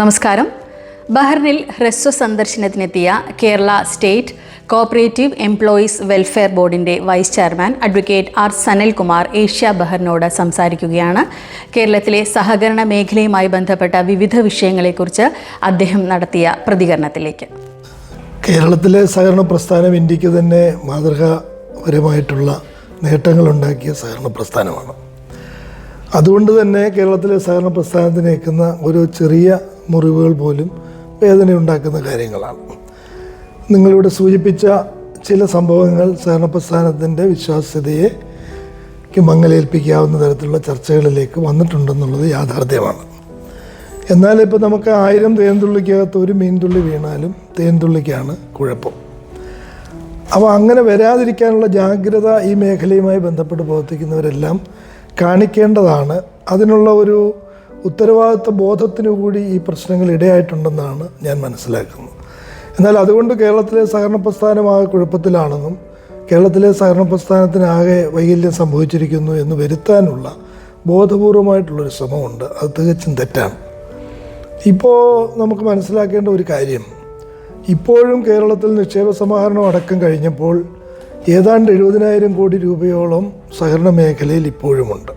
നമസ്കാരം. ബഹ്റിനിൽ ഹ്രസ്വ സന്ദർശനത്തിനെത്തിയ Kerala state cooperative employees welfare ബോർഡിൻ്റെ vice chairman advocate R Sanalkumar Asia ബഹ്റിനോട് സംസാരിക്കുകയാണ്. കേരളത്തിലെ സഹകരണ മേഖലയുമായി ബന്ധപ്പെട്ട വിവിധ വിഷയങ്ങളെക്കുറിച്ച് അദ്ദേഹം നടത്തിയ പ്രതികരണത്തിലേക്ക്. കേരളത്തിലെ സഹകരണ പ്രസ്ഥാനം ഇന്ത്യക്ക് തന്നെ മാതൃകാപരമായിട്ടുള്ള നേട്ടങ്ങളുണ്ടാക്കിയ സഹകരണ പ്രസ്ഥാനമാണ്. അതുകൊണ്ട് തന്നെ കേരളത്തിലെ സഹകരണ പ്രസ്ഥാനത്തിനേക്കുന്ന ഒരു ചെറിയ മുറിവുകൾ പോലും വേദനയുണ്ടാക്കുന്ന കാര്യങ്ങളാണ്. നിങ്ങളിവിടെ സൂചിപ്പിച്ച ചില സംഭവങ്ങൾ സഹകരണ പ്രസ്ഥാനത്തിൻ്റെ വിശ്വാസ്യതയെ മങ്ങലേൽപ്പിക്കാവുന്ന തരത്തിലുള്ള ചർച്ചകളിലേക്ക് വന്നിട്ടുണ്ടെന്നുള്ളത് യാഥാർത്ഥ്യമാണ്. എന്നാൽ ഇപ്പോൾ നമുക്ക് 1000 തേൻതുള്ളിക്കകത്ത് ഒരു മീൻതുള്ളി വീണാലും തേൻതുള്ളിക്കാണ് കുഴപ്പം. അപ്പോൾ അങ്ങനെ വരാതിരിക്കാനുള്ള ജാഗ്രത ഈ മേഖലയുമായി ബന്ധപ്പെട്ട് പ്രവർത്തിക്കുന്നവരെല്ലാം കാണിക്കേണ്ടതാണ്. അതിനുള്ള ഒരു ഉത്തരവാദിത്വ ബോധത്തിനു കൂടി ഈ പ്രശ്നങ്ങൾ ഇടയായിട്ടുണ്ടെന്നാണ് ഞാൻ മനസ്സിലാക്കുന്നത്. എന്നാൽ അതുകൊണ്ട് കേരളത്തിലെ സഹകരണ പ്രസ്ഥാനമാകെ കുഴപ്പത്തിലാണെന്നും കേരളത്തിലെ സഹകരണ പ്രസ്ഥാനത്തിനാകെ വൈകല്യം സംഭവിച്ചിരിക്കുന്നു എന്ന് വരുത്താനുള്ള ബോധപൂർവമായിട്ടുള്ളൊരു ശ്രമമുണ്ട്. അത് തികച്ചും തെറ്റാണ്. ഇപ്പോൾ നമുക്ക് മനസ്സിലാക്കേണ്ട ഒരു കാര്യം, ഇപ്പോഴും കേരളത്തിൽ നിക്ഷേപ സമാഹരണം അടക്കം കഴിഞ്ഞപ്പോൾ ഏതാണ്ട് 70,000 കോടി രൂപയോളം സഹകരണ മേഖലയിൽ ഇപ്പോഴുമുണ്ട്.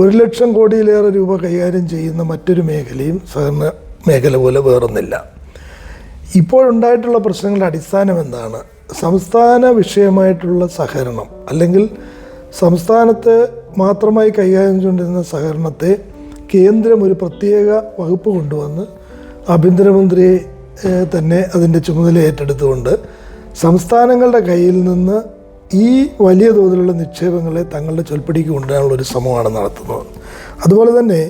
1,00,000 കോടിയിലേറെ രൂപ കൈകാര്യം ചെയ്യുന്ന മറ്റൊരു മേഖലയും സഹകരണ മേഖല പോലെ വേറൊന്നില്ല. ഇപ്പോഴുണ്ടായിട്ടുള്ള പ്രശ്നങ്ങളുടെ അടിസ്ഥാനം എന്താണ്? സംസ്ഥാന വിഷയമായിട്ടുള്ള സഹകരണം അല്ലെങ്കിൽ സംസ്ഥാനത്ത് മാത്രമായി കൈകാര്യം ചെയ്തുകൊണ്ടിരുന്ന സഹകരണത്തെ കേന്ദ്രം ഒരു പ്രത്യേക വകുപ്പ് കൊണ്ടുവന്ന് ആഭ്യന്തരമന്ത്രിയെ തന്നെ അതിൻ്റെ ചുമതല ഏറ്റെടുത്തുകൊണ്ട് സംസ്ഥാനങ്ങളുടെ കയ്യിൽ നിന്ന് ഈ വലിയ തോതിലുള്ള നിക്ഷേപങ്ങളെ തങ്ങളുടെ ചൊൽപ്പടിക്ക് കൊണ്ടുവരാനുള്ളൊരു ശ്രമമാണ് നടത്തുന്നത്. അതുപോലെ തന്നെ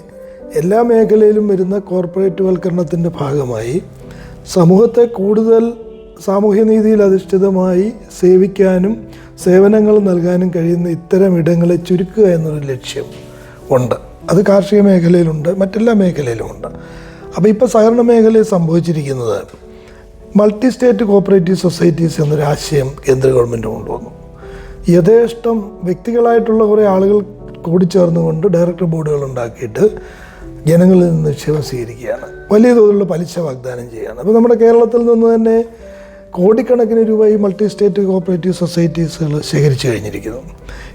എല്ലാ മേഖലയിലും വരുന്ന കോർപ്പറേറ്റ്വൽക്കരണത്തിൻ്റെ ഭാഗമായി സമൂഹത്തെ കൂടുതൽ സാമൂഹ്യനീതിയിൽ അധിഷ്ഠിതമായി സേവിക്കാനും സേവനങ്ങൾ നൽകാനും കഴിയുന്ന ഇത്തരം ഇടങ്ങളെ ചുരുക്കുക എന്നൊരു ലക്ഷ്യം ഉണ്ട്. അത് കാർഷിക മേഖലയിലുണ്ട്, മറ്റെല്ലാ മേഖലയിലുമുണ്ട്. അപ്പോൾ ഇപ്പോൾ സഹകരണ മേഖലയിൽ സംഭവിച്ചിരിക്കുന്നത് മൾട്ടി സ്റ്റേറ്റ് കോഓപ്പറേറ്റീവ് സൊസൈറ്റീസ് എന്നൊരു ആശയം കേന്ദ്ര ഗവൺമെൻറ് കൊണ്ടുവന്നു. യഥേഷ്ടം വ്യക്തികളായിട്ടുള്ള കുറേ ആളുകൾ കൂടിച്ചേർന്നുകൊണ്ട് ഡയറക്ടർ ബോർഡുകൾ ഉണ്ടാക്കിയിട്ട് ജനങ്ങളിൽ നിന്ന് നിക്ഷേപം സ്വീകരിക്കുകയാണ്. വലിയ തോതിലുള്ള പലിശ വാഗ്ദാനം ചെയ്യുകയാണ്. അപ്പോൾ നമ്മുടെ കേരളത്തിൽ നിന്ന് തന്നെ കോടിക്കണക്കിന് രൂപ ഈ മൾട്ടി സ്റ്റേറ്റ് കോഓപ്പറേറ്റീവ് സൊസൈറ്റീസുകൾ ശേഖരിച്ചു കഴിഞ്ഞിരിക്കുന്നു.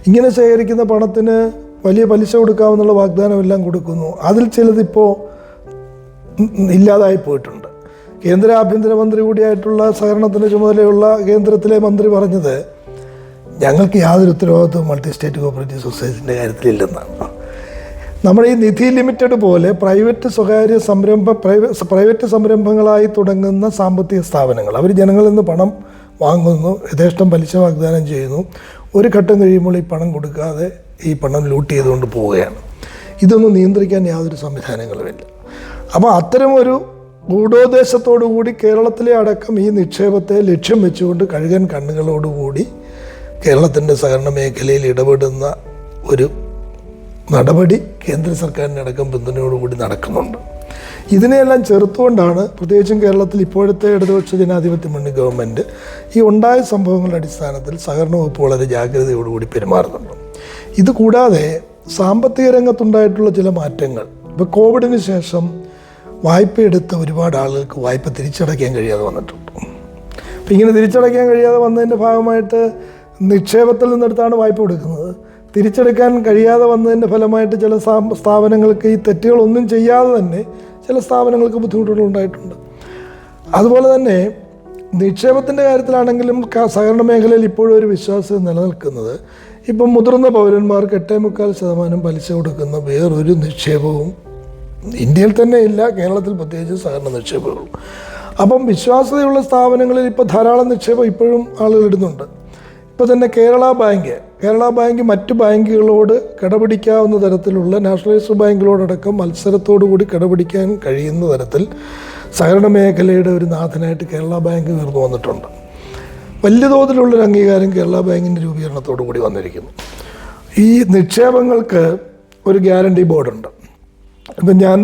ഇങ്ങനെ ശേഖരിക്കുന്ന പണത്തിന് വലിയ പലിശ കൊടുക്കാമെന്നുള്ള വാഗ്ദാനമെല്ലാം കൊടുക്കുന്നു. അതിൽ ചിലതിപ്പോൾ ഇല്ലാതായി പോയിട്ടുണ്ട്. കേന്ദ്ര ആഭ്യന്തരമന്ത്രി കൂടിയായിട്ടുള്ള സഹകരണത്തിന് ചുമതലയുള്ള കേന്ദ്രത്തിലെ മന്ത്രി പറഞ്ഞത് ഞങ്ങൾക്ക് യാതൊരു ഉത്തരവാദിത്വവും മൾട്ടി സ്റ്റേറ്റ് കോഓപ്പറേറ്റീവ് സൊസൈറ്റിൻ്റെ കാര്യത്തിലില്ലെന്നാണ്. നമ്മുടെ ഈ നിധി ലിമിറ്റഡ് പോലെ പ്രൈവറ്റ് സംരംഭങ്ങളായി തുടങ്ങുന്ന സാമ്പത്തിക സ്ഥാപനങ്ങൾ അവർ ജനങ്ങളിൽ നിന്ന് പണം വാങ്ങുന്നു, യഥേഷ്ടം പലിശ വാഗ്ദാനം ചെയ്യുന്നു. ഒരു ഘട്ടം കഴിയുമ്പോൾ ഈ പണം കൊടുക്കാതെ ഈ പണം ലൂട്ട് ചെയ്തുകൊണ്ട് പോവുകയാണ്. ഇതൊന്നും നിയന്ത്രിക്കാൻ യാതൊരു സംവിധാനങ്ങളുമില്ല. അപ്പോൾ അത്തരമൊരു ഗൂഢോദ്ദേശത്തോടുകൂടി കേരളത്തിലെ അടക്കം ഈ നിക്ഷേപത്തെ ലക്ഷ്യം വെച്ചുകൊണ്ട് കഴുകൻ കണ്ണുകളോടുകൂടി കേരളത്തിൻ്റെ സഹകരണ മേഖലയിൽ ഇടപെടുന്ന ഒരു നടപടി കേന്ദ്ര സർക്കാരിൻ്റെ അടക്കം പിന്തുണയോടുകൂടി നടക്കുന്നുണ്ട്. ഇതിനെയെല്ലാം ചെറുത്തുകൊണ്ടാണ് പ്രത്യേകിച്ചും കേരളത്തിൽ ഇപ്പോഴത്തെ ഇടതുപക്ഷ ജനാധിപത്യ മുന്നണി ഗവൺമെൻറ് ഈ ഉണ്ടായ സംഭവങ്ങളുടെ അടിസ്ഥാനത്തിൽ സഹകരണ വകുപ്പ് വളരെ ജാഗ്രതയോടുകൂടി പെരുമാറുന്നുണ്ട്. ഇത് കൂടാതെ സാമ്പത്തിക രംഗത്തുണ്ടായിട്ടുള്ള ചില മാറ്റങ്ങൾ, ഇപ്പോൾ കോവിഡിന് ശേഷം വായ്പ എടുത്ത ഒരുപാട് ആളുകൾക്ക് വായ്പ തിരിച്ചടയ്ക്കാൻ കഴിയാതെ വന്നിട്ടുണ്ട്. അപ്പോൾ ഇങ്ങനെ തിരിച്ചടയ്ക്കാൻ കഴിയാതെ വന്നതിൻ്റെ ഭാഗമായിട്ട് നിക്ഷേപത്തിൽ നിന്നെടുത്താണ് വായ്പ കൊടുക്കുന്നത്. തിരിച്ചെടുക്കാൻ കഴിയാതെ വന്നതിൻ്റെ ഫലമായിട്ട് ചില സ്ഥാപനങ്ങൾക്ക് ഈ തെറ്റുകളൊന്നും ചെയ്യാതെ തന്നെ ചില സ്ഥാപനങ്ങൾക്ക് ബുദ്ധിമുട്ടുകൾ ഉണ്ടായിട്ടുണ്ട്. അതുപോലെ തന്നെ നിക്ഷേപത്തിൻ്റെ കാര്യത്തിലാണെങ്കിലും സഹകരണ മേഖലയിൽ ഇപ്പോഴും ഒരു വിശ്വാസം നിലനിൽക്കുന്നത്, ഇപ്പം മുതിർന്ന പൗരന്മാർക്ക് 8.25% പലിശ കൊടുക്കുന്ന വേറൊരു നിക്ഷേപവും ഇന്ത്യയിൽ തന്നെ ഇല്ല, കേരളത്തിൽ പ്രത്യേകിച്ച് സഹകരണ നിക്ഷേപങ്ങളും. അപ്പം വിശ്വാസ്യതയുള്ള സ്ഥാപനങ്ങളിൽ ഇപ്പോൾ ധാരാളം നിക്ഷേപം ഇപ്പോഴും ആളുകൾ ഇടുന്നുണ്ട്. ഇപ്പോൾ തന്നെ കേരള ബാങ്ക് മറ്റു ബാങ്കുകളോട് കിടപിടിക്കാവുന്ന തരത്തിലുള്ള നാഷണലൈസ്ഡ് ബാങ്കുകളോടക്കം മത്സരത്തോടുകൂടി കിടപിടിക്കാൻ കഴിയുന്ന തരത്തിൽ സഹകരണ മേഖലയുടെ ഒരു നാഥനായിട്ട് കേരള ബാങ്ക് ഉയർന്നു വന്നിട്ടുണ്ട്. വലിയ തോതിലുള്ളൊരു അംഗീകാരം കേരള ബാങ്കിൻ്റെ രൂപീകരണത്തോടു കൂടി വന്നിരിക്കുന്നു. ഈ നിക്ഷേപങ്ങൾക്ക് ഒരു ഗ്യാരണ്ടി ബോർഡുണ്ട്. ഇപ്പം ഞാൻ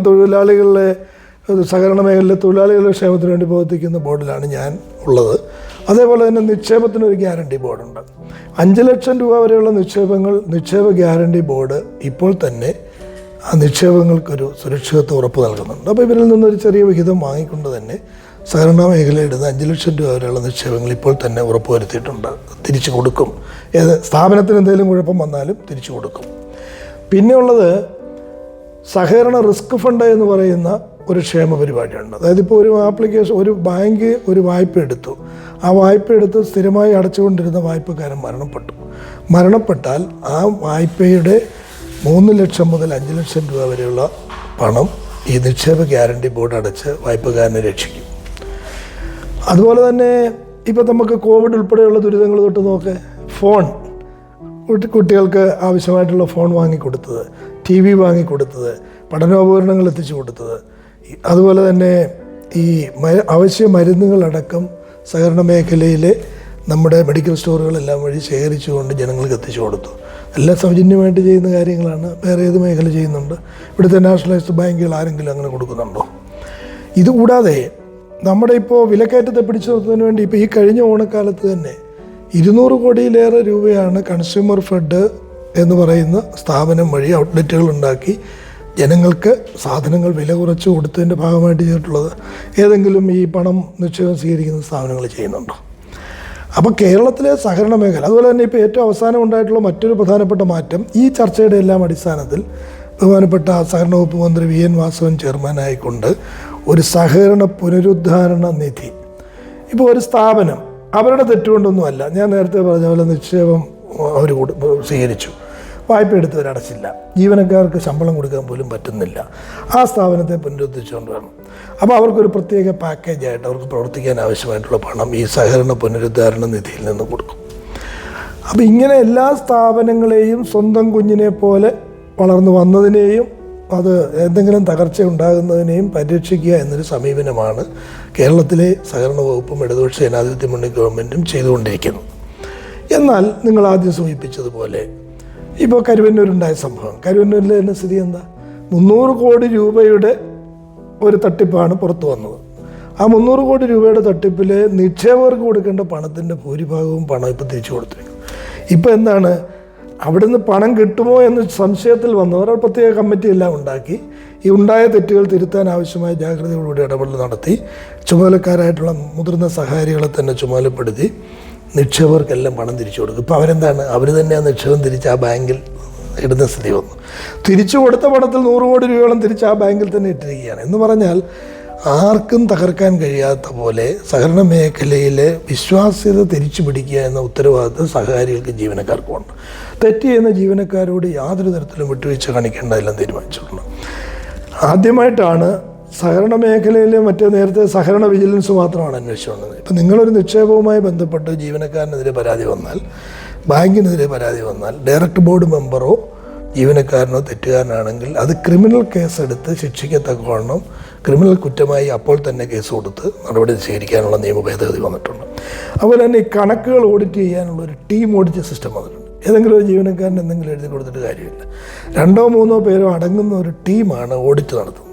സഹകരണ മേഖലയിലെ തൊഴിലാളികളുടെ ക്ഷേമത്തിന് വേണ്ടി പ്രവർത്തിക്കുന്ന ബോർഡിലാണ് ഞാൻ ഉള്ളത്. അതേപോലെ തന്നെ നിക്ഷേപത്തിനൊരു ഗ്യാരണ്ടി ബോർഡുണ്ട്. 5 ലക്ഷം രൂപ വരെയുള്ള നിക്ഷേപ ഗ്യാരണ്ടി ബോർഡ് ഇപ്പോൾ തന്നെ ആ നിക്ഷേപങ്ങൾക്കൊരു സുരക്ഷിതത്വം ഉറപ്പ് നൽകുന്നുണ്ട്. അപ്പോൾ ഇവരിൽ നിന്നൊരു ചെറിയ വിഹിതം വാങ്ങിക്കൊണ്ട് തന്നെ സഹകരണ മേഖലയിടുന്ന 5 ലക്ഷം രൂപ വരെയുള്ള നിക്ഷേപങ്ങൾ ഇപ്പോൾ തന്നെ ഉറപ്പുവരുത്തിയിട്ടുണ്ട്. തിരിച്ചു കൊടുക്കും. സ്ഥാപനത്തിന് എന്തെങ്കിലും കുഴപ്പം വന്നാലും തിരിച്ചു കൊടുക്കും. പിന്നെയുള്ളത് സഹകരണ റിസ്ക് ഫണ്ട് എന്ന് പറയുന്ന ഒരു ക്ഷേമ പരിപാടിയുണ്ട്. അതായത് ഇപ്പോൾ ഒരു ബാങ്ക് ഒരു വായ്പ എടുത്തു. ആ വായ്പ എടുത്ത് സ്ഥിരമായി അടച്ചുകൊണ്ടിരുന്ന വായ്പക്കാരൻ മരണപ്പെട്ടാൽ ആ വായ്പയുടെ 3 ലക്ഷം മുതൽ 5 ലക്ഷം രൂപ വരെയുള്ള പണം ഈ നിക്ഷേപ ഗ്യാരണ്ടി ബോർഡ് അടച്ച് വായ്പക്കാരനെ രക്ഷിക്കും. അതുപോലെ തന്നെ ഇപ്പോൾ നമുക്ക് കോവിഡ് ഉൾപ്പെടെയുള്ള ദുരിതങ്ങൾ തൊട്ട് നോക്ക്. ഫോൺ, കുട്ടികൾക്ക് ആവശ്യമായിട്ടുള്ള ഫോൺ വാങ്ങിക്കൊടുത്തത്, TV വാങ്ങിക്കൊടുത്തത്, പഠനോപകരണങ്ങൾ എത്തിച്ചു കൊടുത്തത്, അതുപോലെ തന്നെ ഈ അവശ്യ മരുന്നുകളടക്കം സഹകരണ മേഖലയിലെ നമ്മുടെ മെഡിക്കൽ സ്റ്റോറുകളെല്ലാം വഴി ശേഖരിച്ചുകൊണ്ട് ജനങ്ങൾക്ക് എത്തിച്ചു കൊടുത്തു. എല്ലാം സൗജന്യമായിട്ട് ചെയ്യുന്ന കാര്യങ്ങളാണ്. വേറെ ഏത് മേഖല ചെയ്യുന്നുണ്ട്? ഇവിടുത്തെ നാഷണലൈസ്ഡ് ബാങ്കുകൾ ആരെങ്കിലും അങ്ങനെ കൊടുക്കുന്നുണ്ടോ? ഇതുകൂടാതെ നമ്മുടെ ഇപ്പോൾ വിലക്കയറ്റത്തെ പിടിച്ചു നിർത്തുന്നതിന് വേണ്ടി ഇപ്പോൾ ഈ കഴിഞ്ഞ ഓണക്കാലത്ത് തന്നെ 200 കോടിയിലേറെ രൂപയാണ് കൺസ്യൂമർ ഫെഡ് എന്ന് പറയുന്ന സ്ഥാപനം വഴി ഔട്ട്ലെറ്റുകൾ ഉണ്ടാക്കി ജനങ്ങൾക്ക് സാധനങ്ങൾ വില കുറച്ച് കൊടുത്തതിൻ്റെ ഭാഗമായിട്ട് ചെയ്തിട്ടുള്ളത്. ഏതെങ്കിലും ഈ പണം നിക്ഷേപം സ്വീകരിക്കുന്ന സ്ഥാപനങ്ങൾ ചെയ്യുന്നുണ്ടോ? അപ്പോൾ കേരളത്തിലെ സഹകരണ മേഖല, അതുപോലെ തന്നെ ഇപ്പോൾ ഏറ്റവും അവസാനം ഉണ്ടായിട്ടുള്ള മറ്റൊരു പ്രധാനപ്പെട്ട മാറ്റം, ഈ ചർച്ചയുടെ എല്ലാം അടിസ്ഥാനത്തിൽ ബഹുമാനപ്പെട്ട സഹകരണ വകുപ്പ് മന്ത്രി VN വാസവൻ ചെയർമാനായിക്കൊണ്ട് ഒരു സഹകരണ പുനരുദ്ധാരണ നിധി. ഇപ്പോൾ ഒരു സ്ഥാപനം അവരുടെ തെറ്റുകൊണ്ടൊന്നുമല്ല, ഞാൻ നേരത്തെ പറഞ്ഞ പോലെ നിക്ഷേപം അവർ സ്വീകരിച്ചു, വായ്പ എടുത്തവരടച്ചില്ല, ജീവനക്കാർക്ക് ശമ്പളം കൊടുക്കാൻ പോലും പറ്റുന്നില്ല, ആ സ്ഥാപനത്തെ പുനരുദ്ധരിച്ചുകൊണ്ട് വേണം. അപ്പോൾ അവർക്കൊരു പ്രത്യേക പാക്കേജായിട്ട് അവർക്ക് പ്രവർത്തിക്കാൻ ആവശ്യമായിട്ടുള്ള പണം ഈ സഹകരണ പുനരുദ്ധാരണ നിധിയിൽ നിന്ന് കൊടുക്കും. അപ്പോൾ ഇങ്ങനെ എല്ലാ സ്ഥാപനങ്ങളെയും സ്വന്തം കുഞ്ഞിനെ പോലെ വളർന്നു വന്നതിനെയും അത് എന്തെങ്കിലും തകർച്ച ഉണ്ടാകുന്നതിനെയും പരിരക്ഷിക്കുക എന്നൊരു സമീപനമാണ് കേരളത്തിലെ സഹകരണ വകുപ്പും ഇടതുപക്ഷ ജനാധിപത്യ മുന്നണി ഗവൺമെൻറ്റും ചെയ്തുകൊണ്ടിരിക്കുന്നത്. എന്നാൽ നിങ്ങൾ ആദ്യം സൂചിപ്പിച്ചതുപോലെ ഇപ്പോൾ കരുവന്നൂരുണ്ടായ സംഭവം, കരുവന്നൂരിലെ തന്നെ സ്ഥിതി എന്താ? 300 കോടി രൂപയുടെ ഒരു തട്ടിപ്പാണ് പുറത്തു വന്നത്. ആ 300 കോടി രൂപയുടെ തട്ടിപ്പിൽ നിക്ഷേപകർക്ക് കൊടുക്കേണ്ട പണത്തിൻ്റെ ഭൂരിഭാഗവും പണം ഇപ്പോൾ തിരിച്ചു കൊടുത്തിരിക്കുന്നു. ഇപ്പോൾ എന്താണ്, അവിടുന്ന് പണം കിട്ടുമോ എന്ന് സംശയത്തിൽ വന്നവർ പ്രത്യേക കമ്മിറ്റി എല്ലാം ഉണ്ടാക്കി ഈ ഉണ്ടായ തെറ്റുകൾ തിരുത്താൻ ആവശ്യമായ ജാഗ്രതയോടുകൂടി ഇടപെടൽ നടത്തി ചുമതലക്കാരായിട്ടുള്ള മുതിർന്ന സഹകാരികളെ തന്നെ ചുമതലപ്പെടുത്തി നിക്ഷേപകർക്കെല്ലാം പണം തിരിച്ചു കൊടുക്കും. ഇപ്പോൾ അവരെന്താണ്, അവർ തന്നെ ആ നിക്ഷേപം തിരിച്ച് ആ ബാങ്കിൽ ഇടുന്ന സ്ഥിതി വന്നു. തിരിച്ചു കൊടുത്ത പണത്തിൽ 100 കോടി രൂപയോളം തിരിച്ച് ആ ബാങ്കിൽ തന്നെ ഇട്ടിരിക്കുകയാണ്. എന്ന് പറഞ്ഞാൽ ആർക്കും തകർക്കാൻ കഴിയാത്ത പോലെ സഹകരണ മേഖലയിലെ വിശ്വാസ്യത തിരിച്ചു പിടിക്കുക എന്ന ഉത്തരവാദിത്വം സഹകാരികൾക്കും ജീവനക്കാർക്കുമുണ്ട്. തെറ്റ് ചെയ്യുന്ന ജീവനക്കാരോട് യാതൊരു തരത്തിലും വിട്ടുവീഴ്ച കാണിക്കേണ്ടതെല്ലാം തീരുമാനിച്ചിട്ടുണ്ട്. ആദ്യമായിട്ടാണ് സഹകരണ മേഖലയിലെ നേരത്തെ സഹകരണ വിജിലൻസ് മാത്രമാണ് അന്വേഷിച്ചുകൊണ്ടത്. ഇപ്പം നിങ്ങളൊരു നിക്ഷേപവുമായി ബന്ധപ്പെട്ട് ജീവനക്കാരനെതിരെ പരാതി വന്നാൽ, ബാങ്കിനെതിരെ പരാതി വന്നാൽ, ഡയറക്ടർ ബോർഡ് മെമ്പറോ ജീവനക്കാരനോ തെറ്റുകാരനാണെങ്കിൽ അത് ക്രിമിനൽ കേസെടുത്ത് ശിക്ഷിക്കത്തക്കവണ്ണം ക്രിമിനൽ കുറ്റമായി അപ്പോൾ തന്നെ കേസ് കൊടുത്ത് നടപടി സ്വീകരിക്കാനുള്ള നിയമ ഭേദഗതി വന്നിട്ടുണ്ട്. അതുപോലെ തന്നെ ഈ കണക്കുകൾ ഓഡിറ്റ് ചെയ്യാനുള്ള ഒരു ടീം ഓഡിറ്റ് സിസ്റ്റം വന്നിട്ടുണ്ട്. ഏതെങ്കിലും ഒരു ജീവനക്കാരൻ എന്തെങ്കിലും എഴുതി കൊടുത്തിട്ട് കാര്യമില്ല, 2 or 3 പേരോ അടങ്ങുന്ന ഒരു ടീമാണ് ഓഡിറ്റ് നടത്തുന്നത്.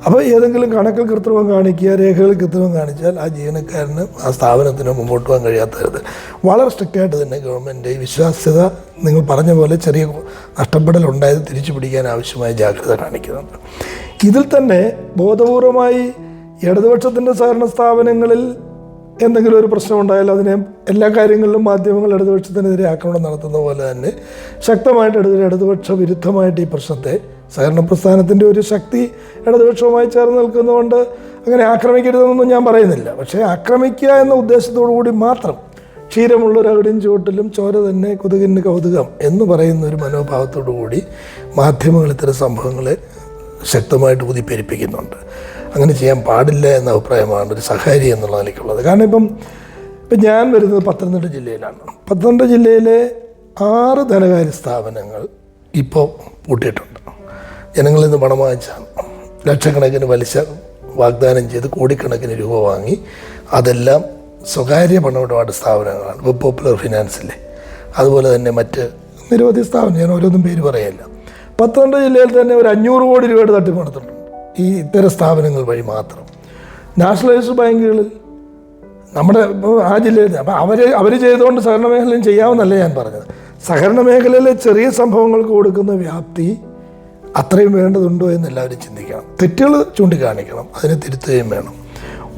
അപ്പോൾ ഏതെങ്കിലും കണക്കിൽ കൃത്രിമം കാണിക്കുക, രേഖകളിൽ കൃത്രിമം കാണിച്ചാൽ ആ ജീവനക്കാരന് ആ സ്ഥാപനത്തിന് മുമ്പോട്ട് പോകാൻ കഴിയാത്ത തരത്തിൽ വളരെ സ്ട്രിക്റ്റായിട്ട് തന്നെ ഗവൺമെൻറ് ഈ വിശ്വാസ്യത നിങ്ങൾ പറഞ്ഞ പോലെ ചെറിയ നഷ്ടപ്പെടൽ ഉണ്ടായത് തിരിച്ചു പിടിക്കാൻ ആവശ്യമായ ജാഗ്രത കാണിക്കുന്നുണ്ട്. ഇതിൽ തന്നെ ബോധപൂർവമായി ഇടതുപക്ഷത്തിൻ്റെ സഹകരണ സ്ഥാപനങ്ങളിൽ എന്തെങ്കിലും ഒരു പ്രശ്നം ഉണ്ടായാൽ അതിനെ എല്ലാ കാര്യങ്ങളിലും മാധ്യമങ്ങൾ ഇടതുപക്ഷത്തിനെതിരെ ആക്രമണം നടത്തുന്ന പോലെ തന്നെ ശക്തമായിട്ട് ഇടതുപക്ഷ വിരുദ്ധമായിട്ട് ഈ പ്രശ്നത്തെ സഹകരണ പ്രസ്ഥാനത്തിൻ്റെ ഒരു ശക്തി ഇടതുപക്ഷവുമായി ചേർന്ന് നിൽക്കുന്നതുകൊണ്ട് അങ്ങനെ ആക്രമിക്കരുതെന്നൊന്നും ഞാൻ പറയുന്നില്ല. പക്ഷേ ആക്രമിക്കുക എന്ന ഉദ്ദേശത്തോടു കൂടി മാത്രം ക്ഷീരമുള്ളൊരവിടെയും ചുവട്ടിലും ചോര തന്നെ കൊതുകിന് കൗതുകം എന്ന് പറയുന്ന ഒരു മനോഭാവത്തോടു കൂടി മാധ്യമങ്ങൾ ഇത്തരം സംഭവങ്ങളെ ശക്തമായിട്ട് ഊതിപ്പെരിപ്പിക്കുന്നുണ്ട്. അങ്ങനെ ചെയ്യാൻ പാടില്ല എന്ന അഭിപ്രായമാണ് ഒരു സഹകാരി എന്നുള്ള നിലയ്ക്കുള്ളത്. കാരണം ഇപ്പം ഞാൻ വരുന്നത് പത്തനംതിട്ട ജില്ലയിലാണ്. പത്തനംതിട്ട ജില്ലയിലെ 6 ധനകാര്യ സ്ഥാപനങ്ങൾ ഇപ്പോൾ പൂട്ടിയിട്ടുണ്ട്. ജനങ്ങളിൽ നിന്ന് പണം വാങ്ങിച്ചാണ്, ലക്ഷക്കണക്കിന് പലിശ വാഗ്ദാനം ചെയ്ത് കോടിക്കണക്കിന് രൂപ വാങ്ങി അതെല്ലാം സ്വകാര്യ പണമിടപാട് സ്ഥാപനങ്ങളാണ്. ഇപ്പോൾ പോപ്പുലർ ഫിനാൻസിലെ അതുപോലെ തന്നെ മറ്റ് നിരവധി സ്ഥാപനം, ഞാൻ ഓരോന്നും പേര് പറയില്ല. പത്തനംതിട്ട ജില്ലയിൽ തന്നെ ഒരു 500 കോടി രൂപയുടെ തട്ടിപ്പ് നടത്തുന്നുണ്ട് ഈ ഇത്തരം സ്ഥാപനങ്ങൾ വഴി മാത്രം. നാഷണലൈസ്ഡ് ബാങ്കുകളിൽ നമ്മുടെ ആ ജില്ലയിൽ അപ്പോൾ അവർ ചെയ്തുകൊണ്ട് സഹകരണ മേഖലയും ചെയ്യാമെന്നല്ല ഞാൻ പറഞ്ഞത്. സഹകരണ മേഖലയിലെ ചെറിയ സംഭവങ്ങൾക്ക് കൊടുക്കുന്ന വ്യാപ്തി അത്രയും വേണ്ടതുണ്ടോ എന്ന് എല്ലാവരും ചിന്തിക്കണം. തെറ്റുകൾ ചൂണ്ടിക്കാണിക്കണം, അതിനെ തിരുത്തുകയും വേണം.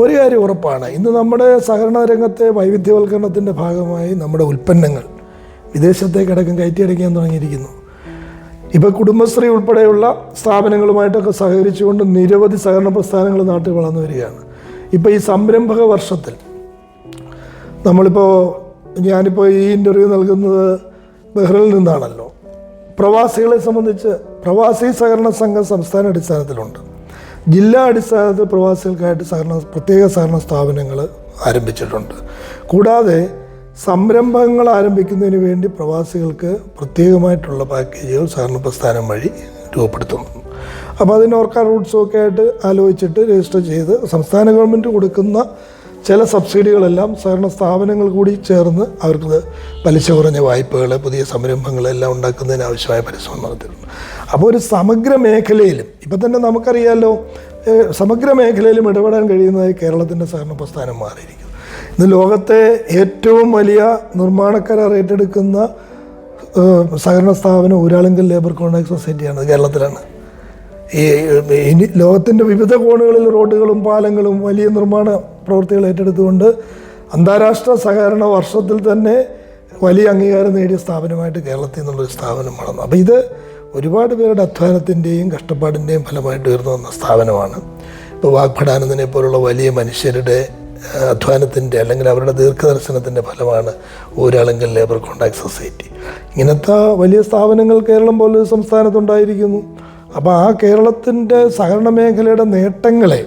ഒരു കാര്യം ഉറപ്പാണ്, ഇന്ന് നമ്മുടെ സഹകരണ രംഗത്തെ വൈവിധ്യവൽക്കരണത്തിൻ്റെ ഭാഗമായി നമ്മുടെ ഉൽപ്പന്നങ്ങൾ വിദേശത്തേക്കടക്കം കയറ്റിയടയ്ക്കാൻ തുടങ്ങിയിരിക്കുന്നു. ഇപ്പോൾ കുടുംബശ്രീ ഉൾപ്പെടെയുള്ള സ്ഥാപനങ്ങളുമായിട്ടൊക്കെ സഹകരിച്ചുകൊണ്ട് നിരവധി സഹകരണ പ്രസ്ഥാനങ്ങൾ നാട്ടിൽ വളർന്നു വരികയാണ്. ഇപ്പോൾ ഈ സംരംഭക വർഷത്തിൽ ഞാനിപ്പോൾ ഈ ഇൻ്റർവ്യൂ നൽകുന്നത് ബഹ്റിനിൽ നിന്നാണല്ലോ. പ്രവാസികളെ സംബന്ധിച്ച് പ്രവാസി സഹകരണ സംഘം സംസ്ഥാന അടിസ്ഥാനത്തിലുണ്ട്. ജില്ലാ അടിസ്ഥാനത്തിൽ പ്രവാസികൾക്കായിട്ട് പ്രത്യേക സഹകരണ സ്ഥാപനങ്ങൾ ആരംഭിച്ചിട്ടുണ്ട്. കൂടാതെ സംരംഭങ്ങൾ ആരംഭിക്കുന്നതിന് വേണ്ടി പ്രവാസികൾക്ക് പ്രത്യേകമായിട്ടുള്ള പാക്കേജുകൾ സഹകരണ പ്രസ്ഥാനം വഴി രൂപപ്പെടുത്തുന്നു. അപ്പോൾ അതിന് ഓർക്ക റൂട്ട്സും ഒക്കെ ആയിട്ട് ആലോചിച്ചിട്ട് രജിസ്റ്റർ ചെയ്ത് സംസ്ഥാന ഗവൺമെൻറ് കൊടുക്കുന്ന ചില സബ്സിഡികളെല്ലാം സഹകരണ സ്ഥാപനങ്ങൾ കൂടി ചേർന്ന് അവർക്ക് പലിശ കുറഞ്ഞ വായ്പകൾ, പുതിയ സംരംഭങ്ങളെല്ലാം ഉണ്ടാക്കുന്നതിന് ആവശ്യമായ പരിശ്രമം നടത്തിയിട്ടുണ്ട്. അപ്പോൾ ഒരു സമഗ്ര മേഖലയിലും ഇപ്പം തന്നെ നമുക്കറിയാമല്ലോ, സമഗ്ര മേഖലയിലും ഇടപെടാൻ കഴിയുന്നതായി കേരളത്തിൻ്റെ സഹകരണ പ്രസ്ഥാനം മാറിയിരിക്കുന്നു. ഇന്ന് ലോകത്തെ ഏറ്റവും വലിയ നിർമ്മാണ കരാർ ഏറ്റെടുക്കുന്ന സഹകരണ സ്ഥാപനം ഊരാളുങ്കൽ ലേബർ കോൺട്രാക്ട് സൊസൈറ്റിയാണ്, കേരളത്തിലാണ്. ഇനി ലോകത്തിൻ്റെ വിവിധ കോണുകളിൽ റോഡുകളും പാലങ്ങളും വലിയ നിർമ്മാണ പ്രവൃത്തികൾ ഏറ്റെടുത്തുകൊണ്ട് അന്താരാഷ്ട്ര സഹകരണ വർഷത്തിൽ തന്നെ വലിയ അംഗീകാരം നേടിയ സ്ഥാപനമായിട്ട് കേരളത്തിൽ നിന്നുള്ളൊരു സ്ഥാപനം വളർന്നു. അപ്പോൾ ഇത് ഒരുപാട് പേരുടെ അധ്വാനത്തിൻ്റെയും കഷ്ടപ്പാടിൻ്റെയും ഫലമായിട്ട് ഉയർന്നു വന്ന സ്ഥാപനമാണ്. ഇപ്പോൾ വാഗ്ഭടാനന്ദനെ പോലുള്ള വലിയ മനുഷ്യരുടെ അധ്വാനത്തിൻ്റെ അല്ലെങ്കിൽ അവരുടെ ദീർഘദർശനത്തിൻ്റെ ഫലമാണ് ഊരാളുങ്കൽ ലേബർ കോൺട്രാക്ട് സൊസൈറ്റി. ഇങ്ങനത്തെ വലിയ സ്ഥാപനങ്ങൾ കേരളം പോലൊരു സംസ്ഥാനത്തുണ്ടായിരിക്കുന്നു. അപ്പോൾ ആ കേരളത്തിൻ്റെ സഹകരണ മേഖലയുടെ നേട്ടങ്ങളെ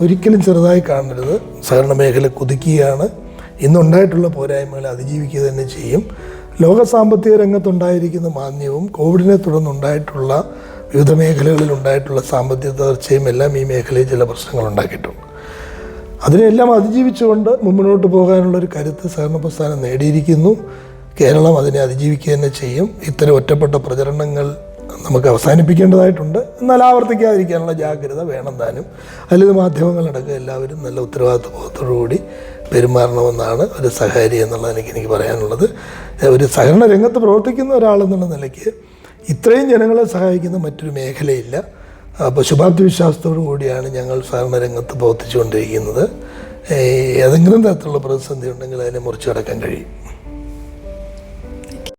ഒരിക്കലും ചെറുതായി കാണരുത്. സഹകരണ മേഖല കുതിക്കുകയാണ്. ഇന്നുണ്ടായിട്ടുള്ള പോരായ്മകളെ അതിജീവിക്കുക തന്നെ ചെയ്യും. ലോക സാമ്പത്തിക രംഗത്തുണ്ടായിരിക്കുന്ന മാന്ദ്യവും കോവിഡിനെ തുടർന്നുണ്ടായിട്ടുള്ള വിവിധ മേഖലകളിൽ ഉണ്ടായിട്ടുള്ള സാമ്പത്തിക തകർച്ചയും എല്ലാം ഈ മേഖലയിൽ ചില പ്രശ്നങ്ങൾ ഉണ്ടാക്കിയിട്ടുണ്ട്. അതിനെല്ലാം അതിജീവിച്ചുകൊണ്ട് മുന്നോട്ട് പോകാനുള്ളൊരു കരുത്ത് സഹകരണ പ്രസ്ഥാനം നേടിയിരിക്കുന്നു. കേരളം അതിനെ അതിജീവിക്കുക തന്നെ ചെയ്യും. ഇത്തരം ഒറ്റപ്പെട്ട പ്രചരണങ്ങൾ നമുക്ക് അവസാനിപ്പിക്കേണ്ടതായിട്ടുണ്ട്. എന്നാൽ ആവർത്തിക്കാതിരിക്കാനുള്ള ജാഗ്രത വേണം താനും. അതിൽ മാധ്യമങ്ങളടക്കം എല്ലാവരും നല്ല ഉത്തരവാദിത്വബോധത്തോടുകൂടി പെരുമാറണമെന്നാണ് ഒരു സഹകാരി എന്നുള്ളത് എനിക്ക് പറയാനുള്ളത്. ഒരു സഹകരണ രംഗത്ത് പ്രവർത്തിക്കുന്ന ഒരാളെന്നുള്ള നിലയ്ക്ക് ഇത്രയും ജനങ്ങളെ സഹായിക്കുന്ന മറ്റൊരു മേഖലയില്ല. അപ്പോൾ ശുഭാപ്തി വിശ്വാസത്തോടു കൂടിയാണ് ഞങ്ങൾ സഹകരണ രംഗത്ത് പ്രവർത്തിച്ചുകൊണ്ടിരിക്കുന്നത്. ഏതെങ്കിലും തരത്തിലുള്ള പ്രതിസന്ധി ഉണ്ടെങ്കിൽ അതിനെ മുറിച്ചു കടക്കാൻ കഴിയും.